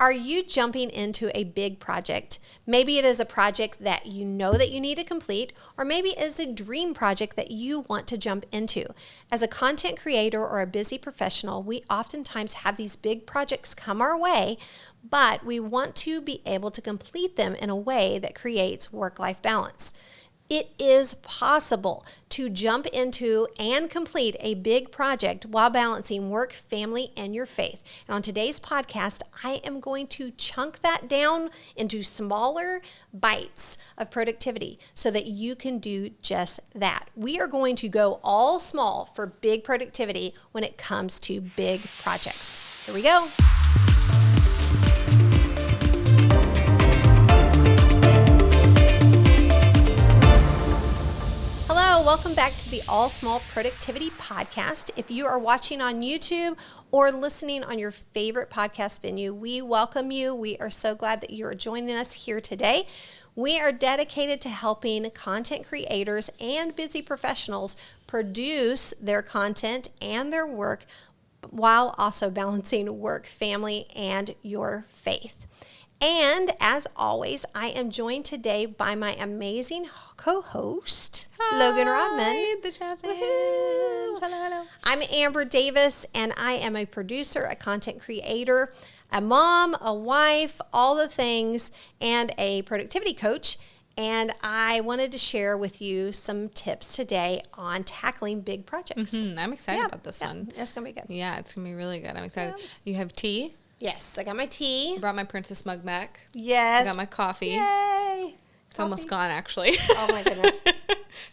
Are you jumping into a big project? Maybe it is a project that you know that you need to complete, or maybe it is a dream project that you want to jump into. As a content creator or a busy professional, we oftentimes have these big projects come our way, but we want to be able to complete them in a way that creates work-life balance. It is possible to jump into and complete a big project while balancing work, family, and your faith. And on today's podcast, I am going to chunk that down into smaller bites of productivity so that you can do just that. We are going to go all small for big productivity when it comes to big projects. Here we go. Welcome back to the All Small Productivity Podcast. If you are watching on YouTube or listening on your favorite podcast venue, we welcome you. We are so glad that you are joining us here today. We are dedicated to helping content creators and busy professionals produce their content and their work while also balancing work, family, and your faith. And as always, I am joined today by my amazing co-host, Logan Rodman. The jazz hands. Hello. I'm Amber Davis, and I am a producer, a content creator, a mom, a wife, all the things, and a productivity coach. And I wanted to share with you some tips today on tackling big projects. I'm excited about this one. It's going to be good. Yeah, it's going to be really good. I'm excited. Yeah. You have tea? Yes, I got my tea. I brought my Princess mug back. Yes. I got my coffee. Yay. It's almost gone, actually. Oh, my goodness.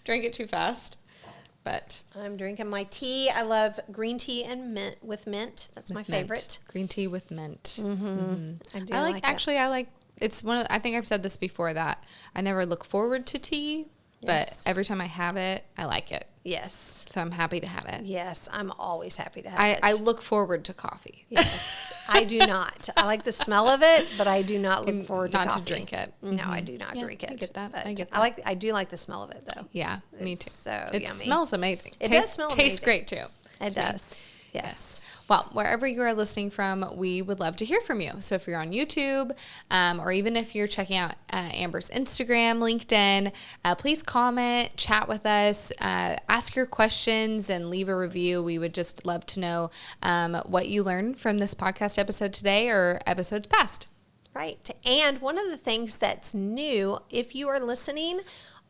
Drank it too fast, but. I'm drinking my tea. I love green tea and mint with mint. That's my favorite. Green tea with mint. I do I like it's one of, I think I've said this before that I never look forward to tea, but every time I have it, I like it. Yes. So I'm happy to have it. Yes, I'm always happy to have it. I look forward to coffee. Yes, I do not. I like the smell of it, but I do not look forward to coffee. Not to drink it. No, I do not drink it. I get that. I do like the smell of it, though. Yeah, me too. So it yummy. Smells amazing. It does smell amazing. Tastes great, too. It does. Yes. Well, wherever you are listening from, we would love to hear from you. So if you're on YouTube, or even if you're checking out Amber's Instagram, LinkedIn, please comment, chat with us, ask your questions, and leave a review. We would just love to know what you learned from this podcast episode today or episodes past. Right. And one of the things that's new, if you are listening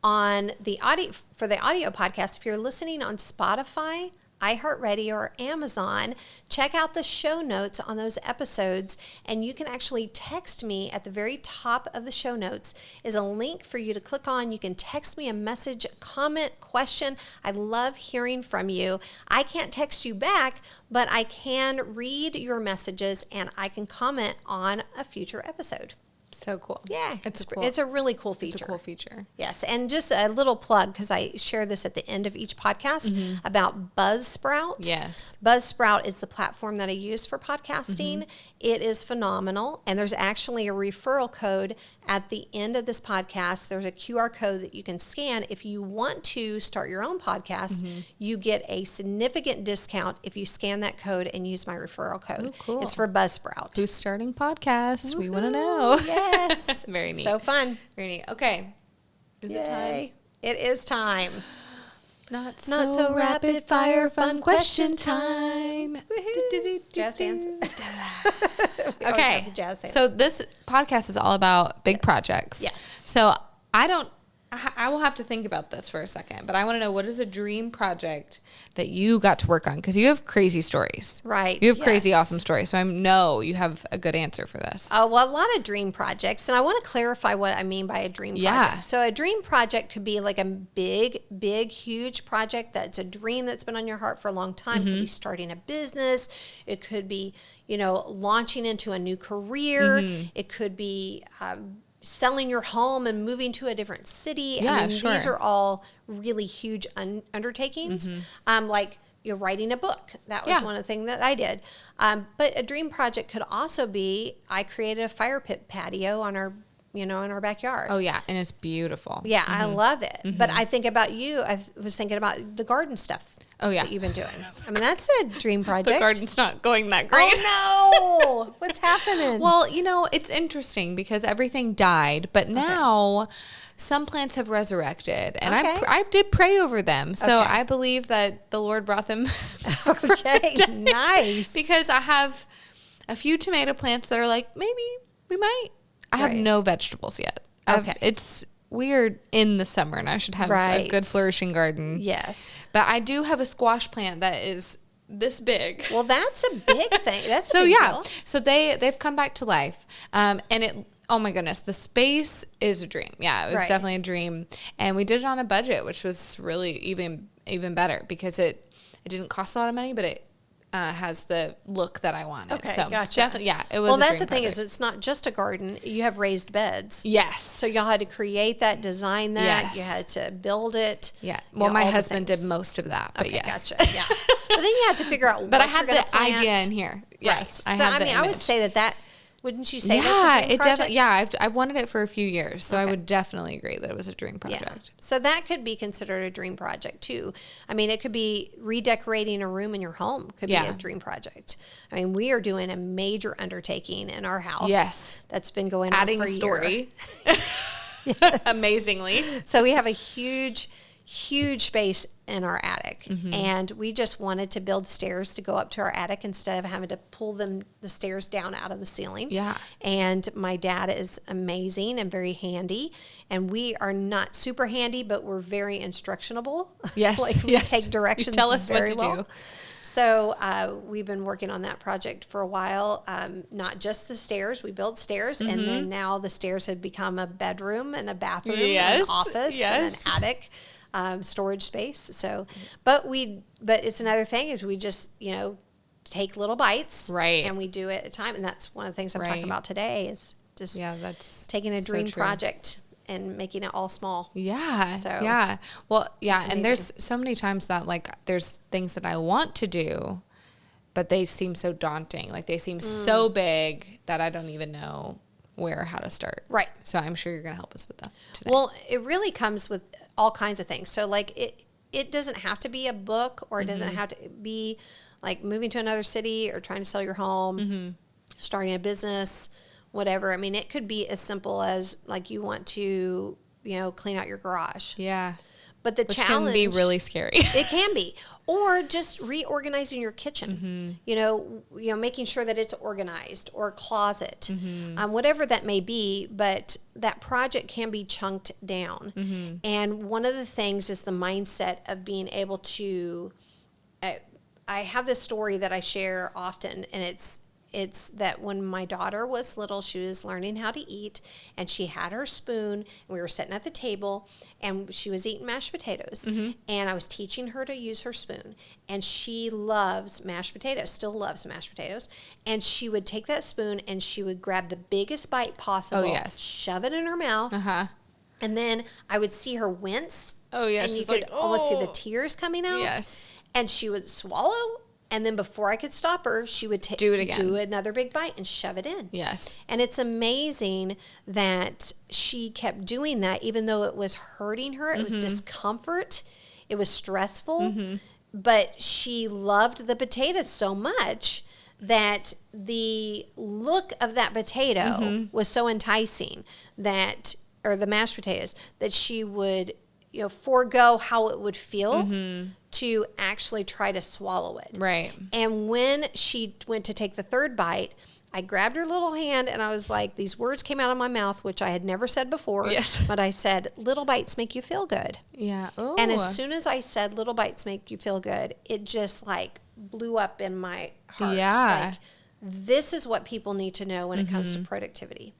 on the audio, for the audio podcast, if you're listening on Spotify, iHeartRadio, or Amazon, check out the show notes on those episodes, and you can actually text me. At the very top of the show notes is a link for you to click on. You can text me a message, comment, question. I love hearing from you. I can't text you back, but I can read your messages, and I can comment on a future episode. So cool. Yeah, cool. It's a really cool feature. It's a cool feature. Yes, and just a little plug, because I share this at the end of each podcast, about Buzzsprout. Yes. Buzzsprout is the platform that I use for podcasting. It is phenomenal, and there's actually a referral code at the end of this podcast. There's a QR code that you can scan. If you want to start your own podcast, you get a significant discount if you scan that code and use my referral code. Oh, cool. It's for Buzzsprout. Who's starting podcasts? We want to know. Yes. Very neat. So fun. Very neat. Okay. Is it time? It is time. Not so rapid fire fun question time. Jazz hands. Okay. Jazz hands. So this podcast is all about big projects. Yes. So I will have to think about this for a second, but I want to know, what is a dream project that you got to work on? Because you have crazy stories. Right. You have crazy, awesome stories. So I know you have a good answer for this. Well, a lot of dream projects. And I want to clarify what I mean by a dream project. So a dream project could be like a big, huge project that's a dream that's been on your heart for a long time. It could be starting a business. It could be, launching into a new career. It could be selling your home and moving to a different city. These are all really huge undertakings. Like you're writing a book. That was one of the things that I did. But a dream project could also be, I created a fire pit patio on our in our backyard. Oh yeah, and it's beautiful. Yeah, I love it. But I think about you. I was thinking about the garden stuff. Oh yeah, that you've been doing. I mean, that's a dream project. the garden's not going that great. Oh no, what's happening? Well, it's interesting because everything died, but now some plants have resurrected, and I did pray over them. So I believe that the Lord brought them back from the dead. Nice. Because I have a few tomato plants that are like, maybe we might. I have no vegetables yet. It's weird in the summer, and I should have a good flourishing garden. Yes. But I do have a squash plant that is this big. Well, that's a big thing. That's a big deal. So they've come back to life. And it, oh my goodness, the space is a dream. Yeah, it was definitely a dream. And we did it on a budget, which was really even better because it didn't cost a lot of money, but it has the look that I wanted. Okay, so gotcha. Definitely, it was. Well, that's the thing is, it's not just a garden. You have raised beds. Yes. So y'all had to create that, design that. Yes. You had to build it. Yeah. Well, my husband did most of that, but yes. Gotcha. Yeah. But then you had to figure out. But I had the idea in here. Yes. Right. I would say that. Wouldn't you say that's a dream project? I've wanted it for a few years, so I would definitely agree that it was a dream project. Yeah. So that could be considered a dream project too. I mean, it could be redecorating a room in your home could be a dream project. I mean, we are doing a major undertaking in our house. Yes. That's been going on for a story. Yes. Amazingly. So we have a huge space in our attic, and we just wanted to build stairs to go up to our attic instead of having to pull the stairs down out of the ceiling. Yeah. And my dad is amazing and very handy, and we are not super handy, but we're very instructionable. Yes. We take directions. You tell us very what to well. do. So we've been working on that project for a while. Not just the stairs. We built stairs, and then now the stairs have become a bedroom and a bathroom and an office and an attic. Storage space. So, but it's another thing is we just, take little bites, right? And we do it at a time. And that's one of the things I'm talking about today is just that's taking a dream project and making it all small. Yeah. So well, and there's so many times that there's things that I want to do, but they seem so daunting. Like they seem so big that I don't even know where or how to start. Right. So I'm sure you're going to help us with that today. Well, it really comes with all kinds of things. So it doesn't have to be a book, or it doesn't have to be like moving to another city or trying to sell your home, starting a business, whatever. I mean, it could be as simple as you want to, clean out your garage. Yeah. But the challenge can be really scary. It can be. Or just reorganizing your kitchen, making sure that it's organized, or a closet, whatever that may be. But that project can be chunked down. And one of the things is the mindset of being able to, I have this story that I share often, and it's that when my daughter was little, she was learning how to eat, and she had her spoon, and we were sitting at the table, and she was eating mashed potatoes, and I was teaching her to use her spoon, and she loves mashed potatoes, still loves mashed potatoes, and she would take that spoon, and she would grab the biggest bite possible, shove it in her mouth, and then I would see her wince, and you could almost see the tears coming out, and she would swallow. And then before I could stop her, she would do it again. Do another big bite and shove it in. Yes. And it's amazing that she kept doing that, even though it was hurting her. It was discomfort. It was stressful. But she loved the potatoes so much that the look of that potato was so enticing or the mashed potatoes, that she would forego how it would feel to actually try to swallow it. Right. And when she went to take the third bite, I grabbed her little hand, and I was like, these words came out of my mouth, which I had never said before. Yes. But I said, little bites make you feel good. Yeah. Ooh. And as soon as I said, little bites make you feel good, it just blew up in my heart. Yeah. This is what people need to know when it comes to productivity.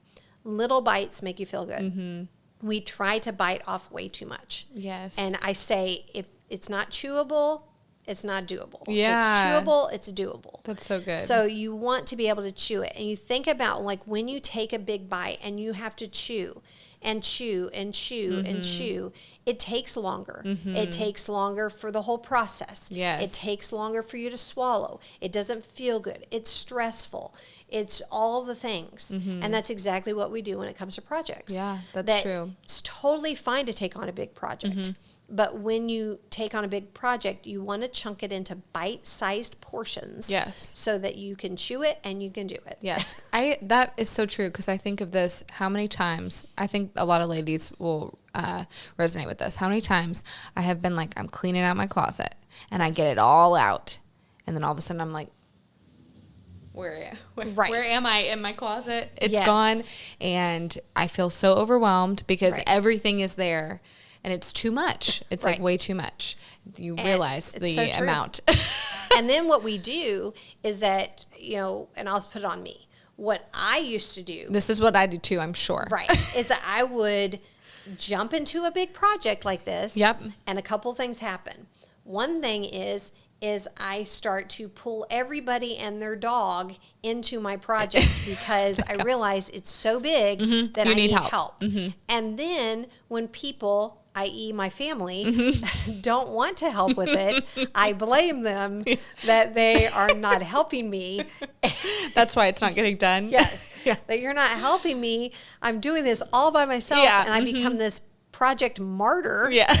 Little bites make you feel good. We try to bite off way too much. Yes. And I say, if it's not chewable, it's not doable. Yeah. It's chewable, it's doable. That's so good. So you want to be able to chew it. And you think about like when you take a big bite and you have to chew and chew and chew and chew, it takes longer. It takes longer for the whole process. Yes. It takes longer for you to swallow. It doesn't feel good. It's stressful. It's all the things. And that's exactly what we do when it comes to projects. Yeah, that's true. It's totally fine to take on a big project. But when you take on a big project, you want to chunk it into bite-sized portions. Yes. So that you can chew it and you can do it. Yes. That is so true, because I think of this, how many times, I think a lot of ladies will resonate with this. How many times I have been like, I'm cleaning out my closet and I get it all out. And then all of a sudden I'm like, where am I in my closet? It's gone. And I feel so overwhelmed because everything is there. And it's too much. It's like way too much. You realize the amount. And then what we do is that, and I'll put it on me. What I used to do. This is what I do too, I'm sure. Right. Is that I would jump into a big project like this. Yep. And a couple things happen. One thing is I start to pull everybody and their dog into my project because I realize it's so big that I need help. And then when people, i.e. my family, don't want to help with it, I blame them that they are not helping me. That's why it's not getting done. Yes. That you're not helping me. I'm doing this all by myself and I become this project martyr. Yeah.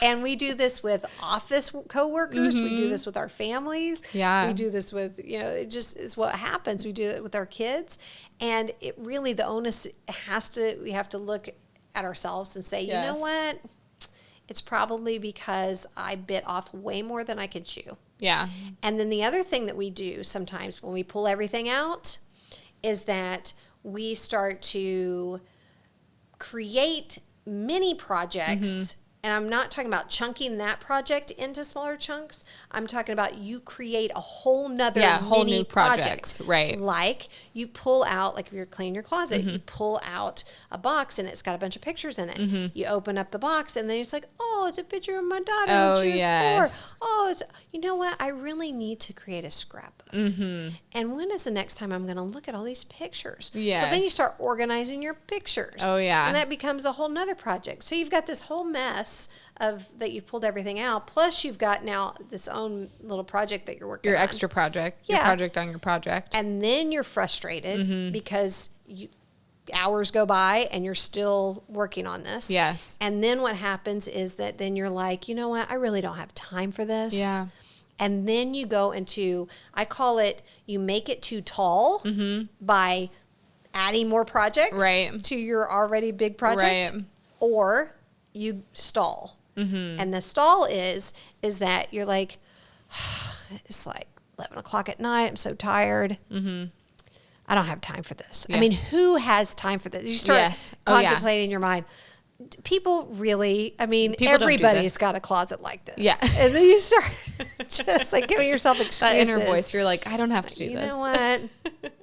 And we do this with office coworkers. We do this with our families. Yeah. We do this with, it just is what happens. We do it with our kids. And it really, the onus we have to look at ourselves and say, you know what? It's probably because I bit off way more than I could chew. Yeah. And then the other thing that we do sometimes when we pull everything out is that we start to create mini projects. And I'm not talking about chunking that project into smaller chunks. I'm talking about you create a whole nother mini new projects, right? Like you pull out, like if you're cleaning your closet, you pull out a box and it's got a bunch of pictures in it. You open up the box and then it's like, oh, it's a picture of my daughter. Oh, when she was yes. 4. Oh, you know what? I really need to create a scrapbook. And when is the next time I'm going to look at all these pictures? Yes. So then you start organizing your pictures. Oh, yeah. And that becomes a whole nother project. So you've got this whole mess of that you've pulled everything out, plus you've got now this own little project that you're working on. Your extra project. Your project on your project. And then you're frustrated because hours go by and you're still working on this. Yes. And then what happens is that then you're like, you know what, I really don't have time for this. Yeah. And then you go into, I call it, you make it too tall by adding more projects to your already big project. Right. Or you stall. And the stall is that you're like, it's like 11 o'clock at night. I'm so tired. I don't have time for this. Yeah. I mean, who has time for this? You start contemplating in your mind. People really, I mean, everybody's got a closet like this. Yeah. And then you start just like giving yourself excuses. That inner voice, you're like, I don't have to do this. You know what?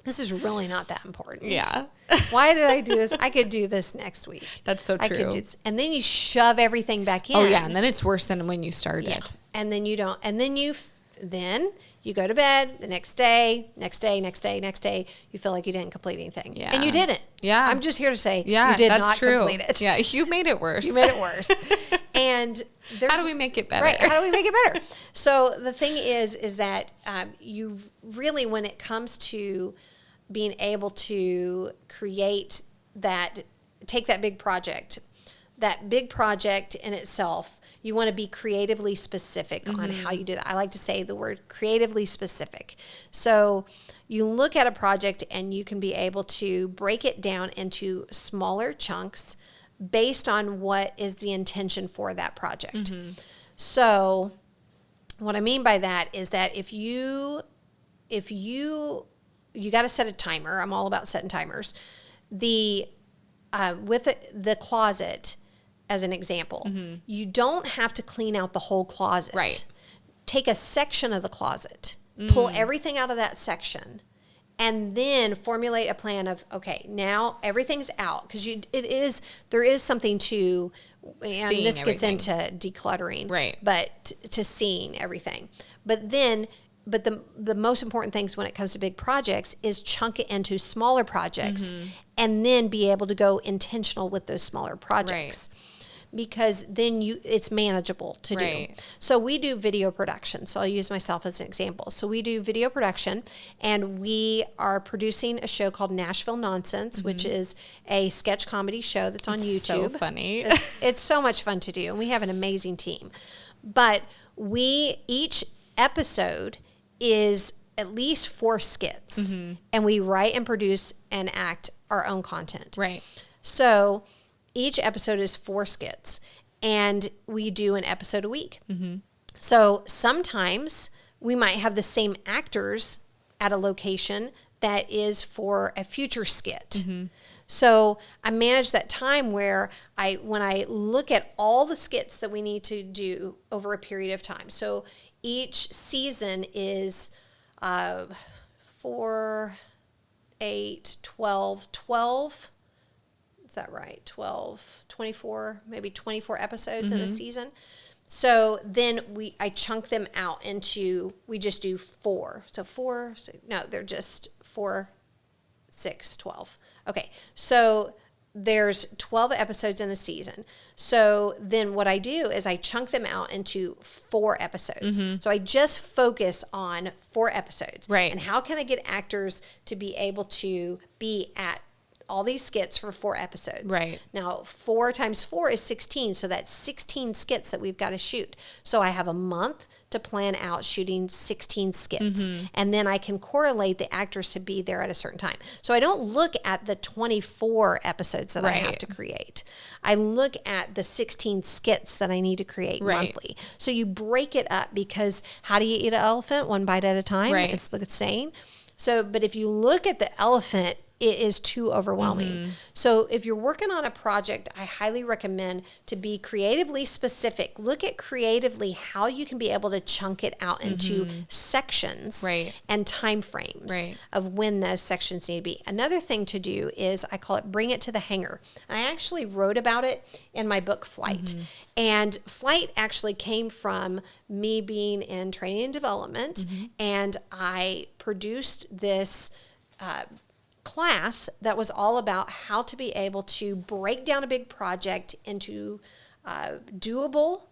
This is really not that important. Yeah. Why did I do this? I could do this next week. That's so true. I could do this. And then you shove everything back in. Oh, yeah. And then it's worse than when you started. Yeah. And then you don't. And then you go to bed the next day, you feel like you didn't complete anything. Yeah. And you didn't. Yeah. I'm just here to say you did that's not true. complete it. Yeah, you made it worse. You made it worse. And how do we make it better? Right. How do we make it better? So the thing is that you really, when it comes to being able to create that, take that big project in itself, you want to be creatively specific on how you do that. I like to say the word creatively specific. So you look at a project and you can be able to break it down into smaller chunks based on what is the intention for that project. So what I mean by that is that if you got to set a timer. I'm all about setting timers. With the closet, as an example, you don't have to clean out the whole closet. Right. Take a section of the closet, pull everything out of that section, and then formulate a plan of, okay, now everything's out, because there is something to, and Seeing this gets everything. into decluttering, Right. but to seeing everything. But the most important things when it comes to big projects is chunk it into smaller projects, and then be able to go intentional with those smaller projects. Because then it's manageable to do. So we do video production. So I'll use myself as an example. So we do video production, and we are producing a show called Nashville Nonsense, which is a sketch comedy show that's on YouTube. So funny. It's so much fun to do, and we have an amazing team. But each episode is at least 4 skits, and we write and produce and act our own content. Right. So each episode is 4 skits, and we do an episode a week. So sometimes we might have the same actors at a location that is for a future skit. So I manage that time where when I look at all the skits that we need to do over a period of time. So each season is 4, 8, 12. Is that right? 12, 24, maybe 24 episodes in a season. So then I chunk them out into, we just do 4. So 4, they're just 4, 6, 12. Okay. So there's 12 episodes in a season. So then what I do is I chunk them out into 4 episodes. So I just focus on 4 episodes. Right. And how can I get actors to be able to be at all these skits for 4 episodes. Right. Now, 4 times 4 is 16, so that's 16 skits that we've got to shoot. So I have a month to plan out shooting 16 skits, and then I can correlate the actors to be there at a certain time. So I don't look at the 24 episodes that I have to create. I look at the 16 skits that I need to create monthly. So you break it up, because how do you eat an elephant? One bite at a time. Right. It's the saying. So, but if you look at the elephant, it is too overwhelming. So if you're working on a project, I highly recommend to be creatively specific. Look at creatively how you can be able to chunk it out into sections and time frames of when those sections need to be. Another thing to do is, I call it bring it to the hanger. I actually wrote about it in my book, Flight. And Flight actually came from me being in training and development, and I produced this class that was all about how to be able to break down a big project into doable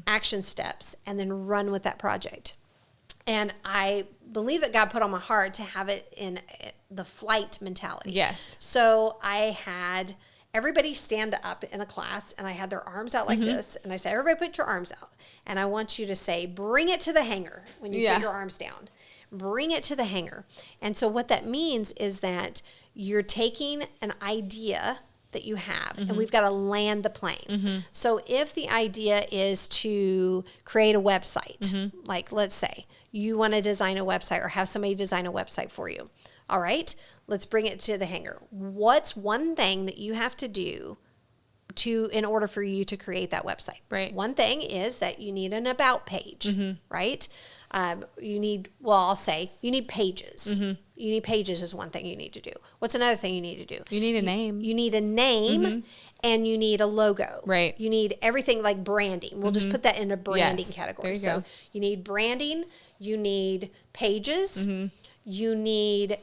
action steps, and then run with that project. And I believe that God put on my heart to have it in the flight mentality. Yes. So I had everybody stand up in a class, and I had their arms out like this, and I said, everybody put your arms out, and I want you to say, bring it to the hanger when you put your arms down. Bring it to the hanger. And so what that means is that you're taking an idea that you have, and we've got to land the plane. So if the idea is to create a website, like let's say you want to design a website or have somebody design a website for you. All right, let's bring it to the hanger. What's one thing that you have to do in order for you to create that website? Right. One thing is that you need an about page, right? You need pages. You need pages is one thing you need to do. What's another thing you need to do? You need a name. You need a name, and you need a logo. Right. You need everything like branding. We'll just put that in a branding category. There you go. You need branding. You need pages. You need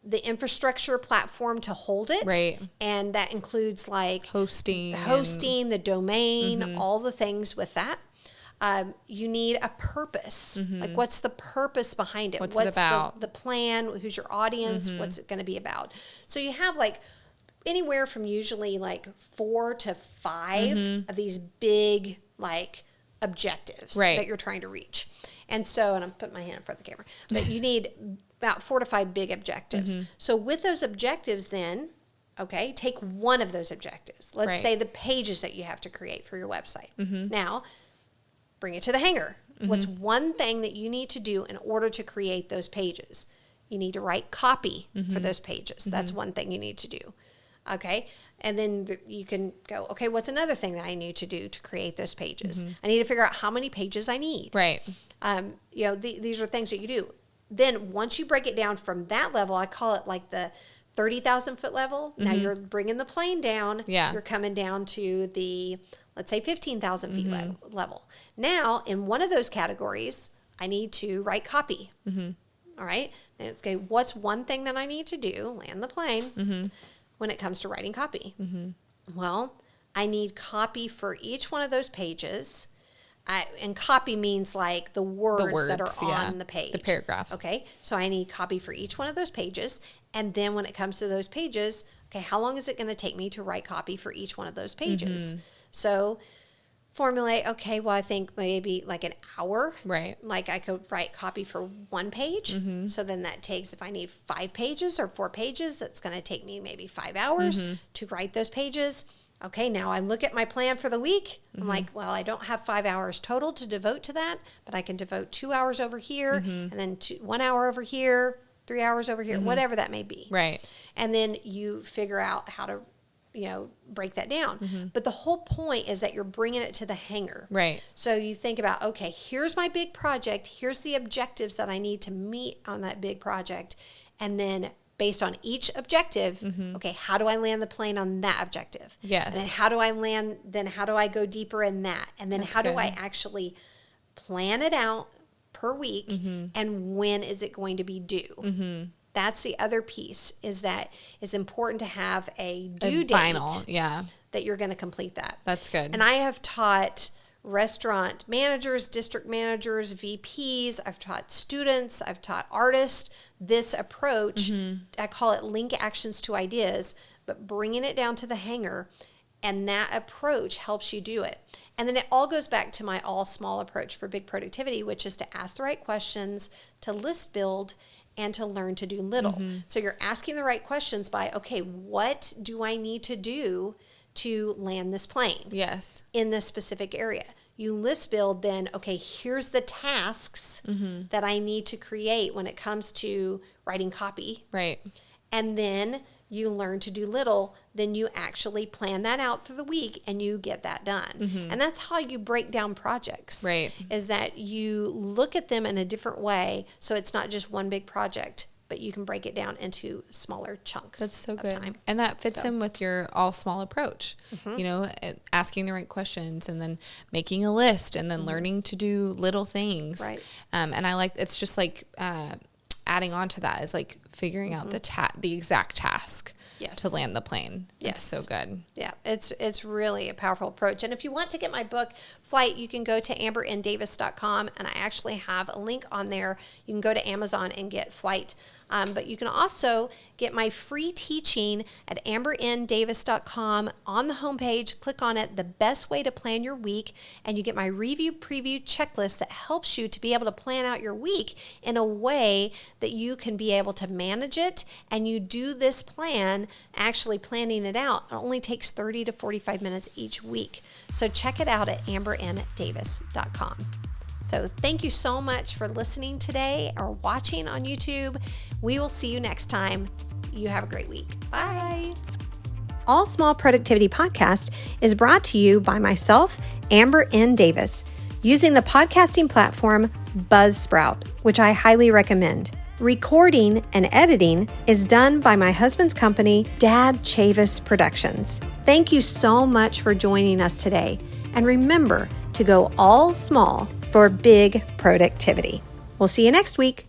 the infrastructure platform to hold it. Right. And that includes like hosting, the domain, all the things with that. You need a purpose. Like, what's the purpose behind it? What's it about? The plan? Who's your audience? What's it going to be about? So you have like anywhere from usually like 4 to 5 of these big like objectives that you're trying to reach. And so, and I'm putting my hand in front of the camera, but you need about 4 to 5 big objectives. So with those objectives then, okay, take one of those objectives. Let's say the pages that you have to create for your website. Now, bring it to the hanger. What's one thing that you need to do in order to create those pages? You need to write copy for those pages. That's one thing you need to do. Okay. And then you can go, okay, what's another thing that I need to do to create those pages? I need to figure out how many pages I need. Right. These are things that you do. then once you break it down from that level, I call it like the 30,000 foot level. Now you're bringing the plane down. Yeah. You're coming down to the, let's say 15,000 feet level. Now in one of those categories, I need to write copy. All right. Then it's okay. What's one thing that I need to do, land the plane, when it comes to writing copy? Well, I need copy for each one of those pages. And copy means like the words that are on the page. The paragraphs. Okay. So I need copy for each one of those pages. And then when it comes to those pages, okay, how long is it going to take me to write copy for each one of those pages? So formulate, okay, well, I think maybe like an hour. Right. Like I could write copy for one page. So then that takes, if I need 5 pages or 4 pages, that's going to take me maybe 5 hours to write those pages. Okay, now I look at my plan for the week. I'm like, well, I don't have 5 hours total to devote to that, but I can devote 2 hours over here and then 1 hour over here, 3 hours over here, whatever that may be. Right. And then you figure out how to, break that down. But the whole point is that you're bringing it to the hanger. Right. So you think about, okay, here's my big project. Here's the objectives that I need to meet on that big project. And then based on each objective, okay, how do I land the plane on that objective? Yes. And then how do I go deeper in that? And then how do I actually plan it out per week and when is it going to be due? That's the other piece, is that it's important to have a due date that you're going to complete that. That's good. And I have taught restaurant managers, district managers, VPs. I've taught students. I've taught artists this approach. I call it link actions to ideas, but bringing it down to the hanger. And that approach helps you do it. And then it all goes back to my all small approach for big productivity, which is to ask the right questions, to list build, and to learn to do little. So you're asking the right questions by, okay, what do I need to do to land this plane? Yes. In this specific area. You list build then, okay, here's the tasks that I need to create when it comes to writing copy. Right. And then you learn to do little, then you actually plan that out through the week and you get that done. And that's how you break down projects. Right. Is that you look at them in a different way, so it's not just one big project, but you can break it down into smaller chunks. That's so good. Time. And that fits in with your all small approach, asking the right questions and then making a list and then learning to do little things. Right. And I like, it's just like, adding on to that is like figuring out the exact task to land the plane. It's so good. Yeah, it's really a powerful approach. And if you want to get my book, Flight, you can go to amberndavis.com, and I actually have a link on there. You can go to Amazon and get Flight. But you can also get my free teaching at amberndavis.com. On the homepage, click on it, the best way to plan your week, and you get my review preview checklist that helps you to be able to plan out your week in a way that you can be able to manage it. And you do this plan, actually planning it out, it only takes 30 to 45 minutes each week. So check it out at amberndavis.com. So thank you so much for listening today or watching on YouTube. We will see you next time. You have a great week. Bye. All Small Productivity Podcast is brought to you by myself, Amber N. Davis, using the podcasting platform Buzzsprout, which I highly recommend. Recording and editing is done by my husband's company, Dad Chavis Productions. Thank you so much for joining us today. And remember to go all small for big productivity. We'll see you next week.